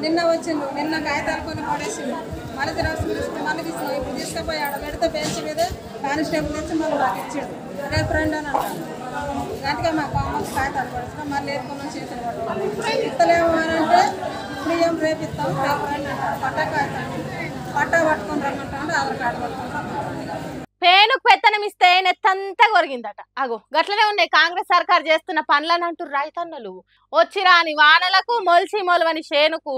నిన్న వచ్చిండు, నిన్న కాగితాలు కొన్ని పడేసిండు, మళ్ళీ జిరాక్స్ తీసుకుని మళ్ళీ ఇప్పుడు తీసుకుపోయి ఆడ పెడితే బెంచ్ మీద కానిస్టేబుల్ తెచ్చి మళ్ళీ నాకు ఇచ్చాడు. రేపు రండి అని అంటాను. గంటగా మా కామర్స్ కాగితాలు పడుతున్నాం, మళ్ళీ వేసుకున్నాం చేతులు పట్టుకోవాలి. ఇస్తలేము అని అంటే ఇప్పుడు ఏం రేపు ఇస్తాం, రేపు రండి అంటారు. పట్టా కాగితాలు పట్టా పట్టుకొని రమ్మంటాడు, ఆధార్ కార్డు పట్టుకొని రమ్మంటాడు. పేనుకు పెత్తనం ఇస్తే నెత్తంతా కొరిగిందట. అగో గట్లనే ఉన్నాయి కాంగ్రెస్ సర్కార్ చేస్తున్న పనులని అంటూ రైతన్నలు. వచ్చి రాని వానలకు మొలిసి మొలవని చేనుకు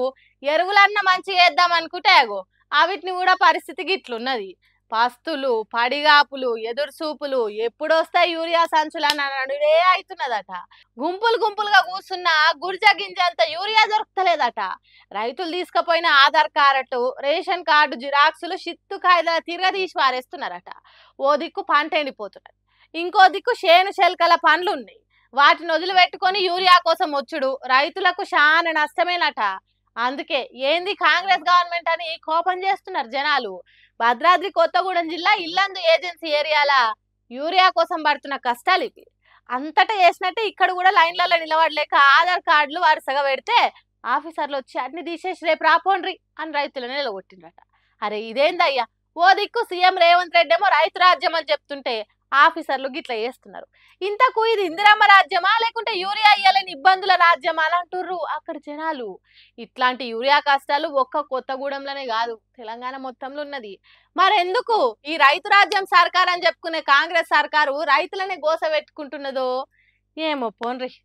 ఎరువులన్న మంచి వేద్దాం అనుకుంటే అగో అవిటిని కూడా పరిస్థితి గిట్లున్నది. పస్తులు, పడిగాపులు, ఎదురు చూపులు, ఎప్పుడొస్తాయి యూరియా సంచులని నడుడే అవుతున్నదట. గుంపులు గుంపులుగా కూర్చున్న గుర్జ గింజంత యూరియా దొరకలేదట. రైతులు తీసుకుపోయిన ఆధార్ కార్డు, రేషన్ కార్డు జిరాక్సులు షిత్తు కాయిదాల తిరగదీసి వారేస్తున్నారట. ఓ దిక్కు పంట ఎండిపోతున్నది, ఇంకో దిక్కు చేను చెలకల పండ్లు ఉన్నాయి. వాటిని వదిలిపెట్టుకొని యూరియా కోసం వచ్చుడు రైతులకు చాలా నష్టమేనట. అందుకే ఏంది కాంగ్రెస్ గవర్నమెంట్ అని కోపం చేస్తున్నారు జనాలు. భద్రాద్రి కొత్తగూడెం జిల్లా ఇల్లందు ఏజెన్సీ ఏరియాల యూరియా కోసం పడుతున్న కష్టాలు ఇవి. అంతటా చేసినట్టు ఇక్కడ కూడా లైన్లలో నిలబడలేక ఆధార్ కార్డులు వరుసగా పెడితే ఆఫీసర్లు వచ్చి అన్ని తీసేసి రేపు రాపోండ్రి అని రైతులను నిలగొట్టిండ్రట. అరే ఇదేందయ్యా, ఓ దిక్కు సీఎం రేవంత్ రెడ్డి ఏమో రైతు రాజ్యం అని చెప్తుంటే ఆఫీసర్లు గిట్లా చేస్తున్నారు. ఇంతకు ఇది ఇందిరమ్మ రాజ్యమా లేకుంటే యూరియా ఇయ్యాలని ఇబ్బందుల రాజ్యమా అని అంటుర్రు అక్కడ జనాలు. ఇట్లాంటి యూరియా కష్టాలు ఒక్క కొత్తగూడెంలోనే కాదు, తెలంగాణ మొత్తంలో ఉన్నది. మరెందుకు ఈ రైతు రాజ్యం సర్కార్ అని చెప్పుకునే కాంగ్రెస్ సర్కారు రైతులనే గోస పెట్టుకుంటున్నదో ఏమో పోన్రి.